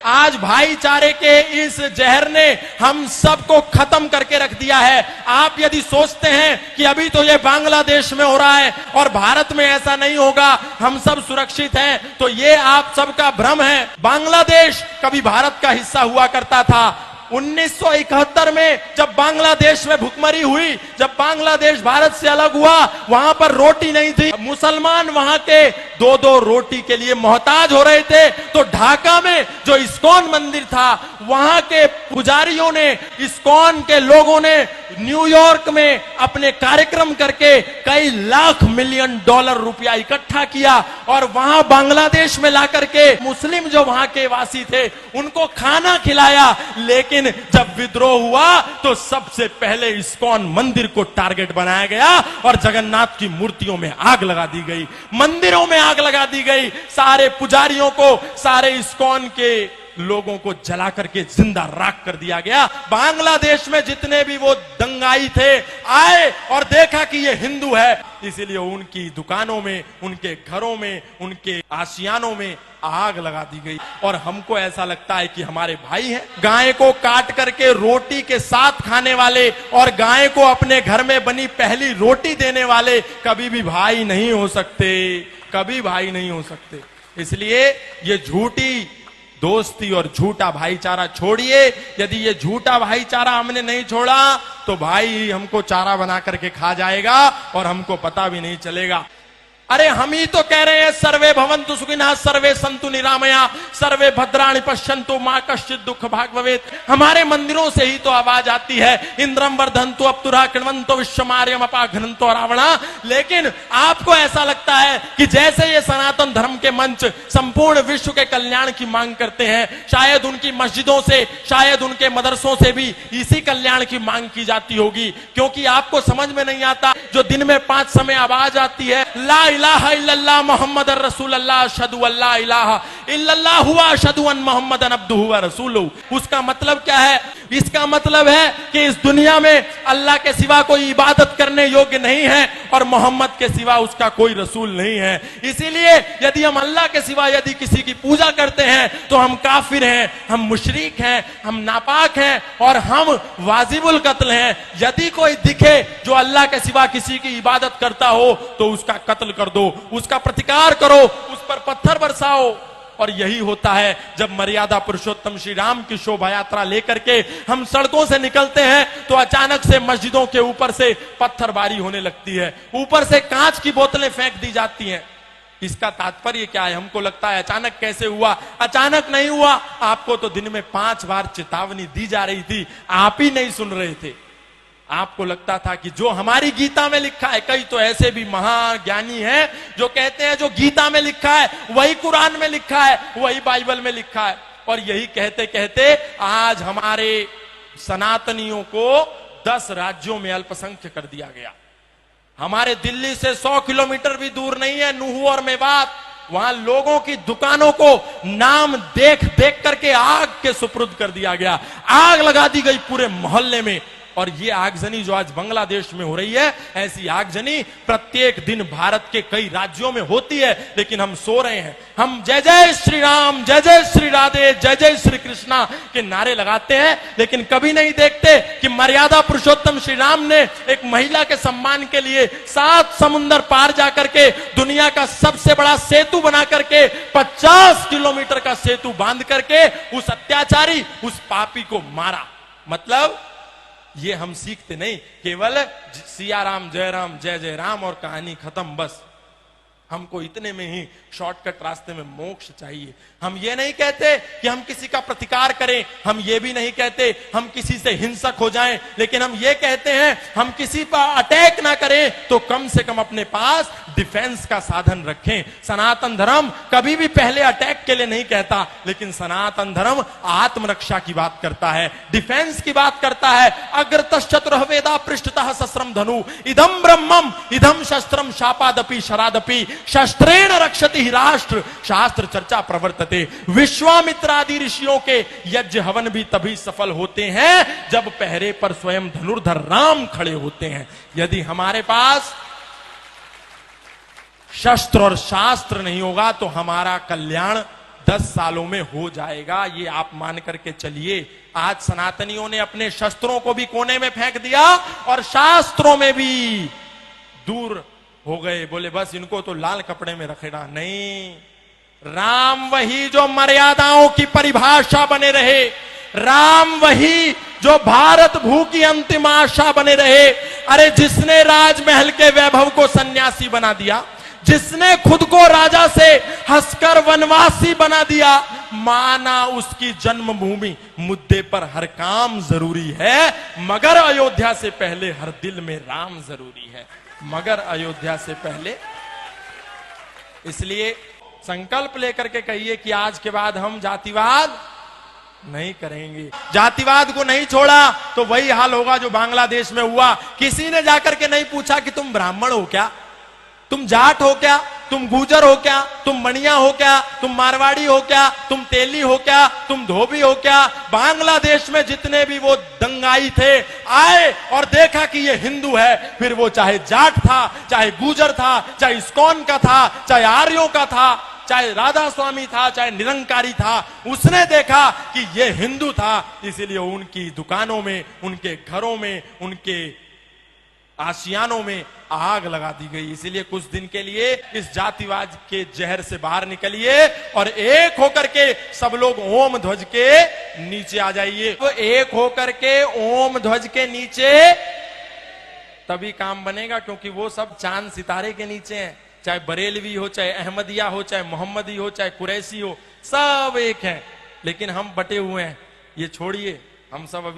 आज भाईचारे के इस जहर ने हम सबको खत्म करके रख दिया है। आप यदि सोचते हैं कि अभी तो ये बांग्लादेश में हो रहा है और भारत में ऐसा नहीं होगा, हम सब सुरक्षित हैं, तो ये आप सबका भ्रम है। बांग्लादेश कभी भारत का हिस्सा हुआ करता था। 1971 में जब बांग्लादेश में भुखमरी हुई, जब बांग्लादेश भारत से अलग हुआ, वहां पर रोटी नहीं थी। मुसलमान वहां के 2-2 रोटी के लिए मोहताज हो रहे थे। तो ढाका में जो इस्कॉन मंदिर था, वहां के पुजारियों ने, इस्कॉन के लोगों ने न्यूयॉर्क में अपने कार्यक्रम करके कई लाख मिलियन डॉलर रुपया इकट्ठा किया और वहां बांग्लादेश में ला करके मुस्लिम जो वहां के वासी थे उनको खाना खिलाया। लेकिन जब विद्रोह हुआ तो सबसे पहले इस्कॉन मंदिर को टारगेट बनाया गया और जगन्नाथ की मूर्तियों में आग लगा दी गई, मंदिरों में आग लगा दी गई, सारे पुजारियों को, सारे इस्कॉन के लोगों को जला करके जिंदा राख कर दिया गया। बांग्लादेश में जितने भी वो दंगाई थे आए और देखा कि ये हिंदू है, इसीलिए उनकी दुकानों में, उनके घरों में, उनके आशियानों में आग लगा दी गई। और हमको ऐसा लगता है कि हमारे भाई हैं। गाय को काट करके रोटी के साथ खाने वाले और गाय को अपने घर में बनी पहली रोटी देने वाले कभी भी भाई नहीं हो सकते, कभी भाई नहीं हो सकते। इसलिए ये झूठी दोस्ती और झूठा भाईचारा छोड़िए। यदि ये झूठा भाईचारा हमने नहीं छोड़ा तो भाई हमको चारा बना करके खा जाएगा और हमको पता भी नहीं चलेगा। अरे हम ही तो कह रहे हैं सर्वे भवन्तु सुखिनः, सर्वे सन्तु निरामया, सर्वे भद्राणि पश्यन्तु मा कश्चित् दुःख भाग् भवेत्। हमारे मंदिरों से ही तो आवाज आती है, इंद्रम वर्धन्तु अप्तुरः कृण्वन्तो विश्वमार्यम अपाघ्नन्तो रावणा। लेकिन आपको ऐसा लगता है कि जैसे ये सनातन धर्म के मंच संपूर्ण विश्व के कल्याण की मांग करते हैं, शायद उनकी मस्जिदों से, शायद उनके मदरसों से भी इसी कल्याण की मांग की जाती होगी। क्योंकि आपको समझ में नहीं आता, जो दिन में 5 समय आवाज आती है, ला इलाहा इल्लल्लाह मुहम्मद रसूलुल्लाह अशहदु अल्ला इलाहा इल्लल्लाह हुवा अशहदु अन मुहम्मदन अब्दुहु व रसूलुहु। उसका मतलब क्या है? इसका मतलब है कि इस दुनिया में अल्लाह के सिवा कोई इबादत करने योग्य नहीं है और मोहम्मद के सिवा उसका कोई रसूल नहीं है। इसीलिए यदि हम अल्लाह के सिवा यदि किसी की पूजा करते हैं तो हम काफिर हैं, हम मुशरिक हैं, हम नापाक हैं और हम वाजिबुल कत्ल हैं। यदि कोई दिखे जो अल्लाह के सिवा किसी की इबादत करता हो तो उसका कत्ल कर दो, उसका प्रतिकार करो, उस पर पत्थर बरसाओ। और यही होता है जब मर्यादा पुरुषोत्तम श्री राम की शोभा यात्रा लेकर के हम सड़कों से निकलते हैं तो अचानक से मस्जिदों के ऊपर से पत्थरबारी होने लगती है, ऊपर से कांच की बोतलें फेंक दी जाती हैं। इसका तात्पर्य क्या है? हमको लगता है अचानक कैसे हुआ? अचानक नहीं हुआ, आपको तो दिन में 5 बार चेतावनी दी जा रही थी, आप ही नहीं सुन रहे थे। आपको लगता था कि जो हमारी गीता में लिखा है, कई तो ऐसे भी महान ज्ञानी हैं जो कहते हैं जो गीता में लिखा है वही कुरान में लिखा है, वही बाइबल में लिखा है। और यही कहते कहते आज हमारे सनातनियों को 10 राज्यों में अल्पसंख्य कर दिया गया। हमारे दिल्ली से 100 किलोमीटर भी दूर नहीं है नूह और मेवात, वहां लोगों की दुकानों को नाम देख देख करके आग के सुपुर्द कर दिया गया, आग लगा दी गई पूरे मोहल्ले में। और ये आगजनी जो आज बांग्लादेश में हो रही है, ऐसी आगजनी प्रत्येक दिन भारत के कई राज्यों में होती है, लेकिन हम सो रहे हैं। हम जय जय श्री राम, जय जय श्री राधे, जय जय श्री कृष्णा के नारे लगाते हैं, लेकिन कभी नहीं देखते कि मर्यादा पुरुषोत्तम श्री राम ने एक महिला के सम्मान के लिए 7 समुंदर पार जाकर के दुनिया का सबसे बड़ा सेतु बना करके 50 किलोमीटर का सेतु बांध करके उस अत्याचारी, उस पापी को मारा। मतलब ये हम सीखते नहीं, केवल सिया राम जय राम जय जय राम और कहानी खत्म, बस। हमको इतने में ही शॉर्टकट रास्ते में मोक्ष चाहिए। हम ये नहीं कहते कि हम किसी का प्रतिकार करें, हम ये भी नहीं कहते हम किसी से हिंसक हो जाएं, लेकिन हम ये कहते हैं हम किसी पर अटैक ना करें तो कम से कम अपने पास डिफेंस का साधन रखें। सनातन धर्म कभी भी पहले अटैक के लिए नहीं कहता, लेकिन सनातन धर्म आत्मरक्षा की बात करता है, डिफेंस की बात करता है। अग्रतश्चतुरः वेदा पृष्ठतः सहस्रम धनु इदम ब्रह्मम इदम शस्त्रम शापादपि शरादपि शस्त्रेण रक्षति ही राष्ट्र शास्त्र चर्चा प्रवर्तते। विश्वामित्रादि ऋषियों के यज्ञ हवन भी तभी सफल होते हैं जब पहरे पर स्वयं धनुर्धर राम खड़े होते हैं। यदि हमारे पास शस्त्र और शास्त्र नहीं होगा तो हमारा कल्याण 10 सालों में हो जाएगा, ये आप मान करके चलिए। आज सनातनियों ने अपने शस्त्रों को भी कोने में फेंक दिया और शास्त्रों में भी दूर हो गए, बोले बस इनको तो लाल कपड़े में रखेगा। नहीं, राम वही जो मर्यादाओं की परिभाषा बने रहे, राम वही जो भारत भू की अंतिम आशा बने रहे। अरे जिसने राजमहल के वैभव को सन्यासी बना दिया, जिसने खुद को राजा से हंसकर वनवासी बना दिया, माना उसकी जन्मभूमि मुद्दे पर हर काम जरूरी है, मगर अयोध्या से पहले हर दिल में राम जरूरी है, मगर अयोध्या से पहले। इसलिए संकल्प लेकर के कहिए कि आज के बाद हम जातिवाद नहीं करेंगे। जातिवाद को नहीं छोड़ा तो वही हाल होगा जो बांग्लादेश में हुआ। किसी ने जाकर के नहीं पूछा कि तुम ब्राह्मण हो क्या, तुम जाट हो क्या, तुम गुजर हो क्या, तुम मणिया हो क्या, तुम मारवाड़ी हो क्या, तुम तेली हो क्या, तुम धोबी हो क्या। बांग्लादेश में जितने भी वो दंगाई थे आए और देखा कि ये हिंदू है, फिर वो चाहे जाट था, चाहे गुजर था, चाहे इस्कॉन का था, चाहे आर्यों का था, चाहे राधा स्वामी था, चाहे निरंकारी था, उसने देखा कि ये हिंदू था। इसीलिए उनकी दुकानों में, उनके घरों में, उनके आशियानों में आग लगा दी गई। इसीलिए कुछ दिन के लिए इस जातिवाद के जहर से बाहर निकलिए और एक होकर के सब लोग ओम ध्वज के नीचे आ जाइए। तो एक होकर के ओम ध्वज के नीचे तभी काम बनेगा, क्योंकि वो सब चांद सितारे के नीचे हैं। चाहे बरेलवी हो, चाहे अहमदिया हो, चाहे मोहम्मदी हो, चाहे कुरैशी हो, सब एक हैं, लेकिन हम बटे हुए हैं। ये छोड़िए, हम सब अभी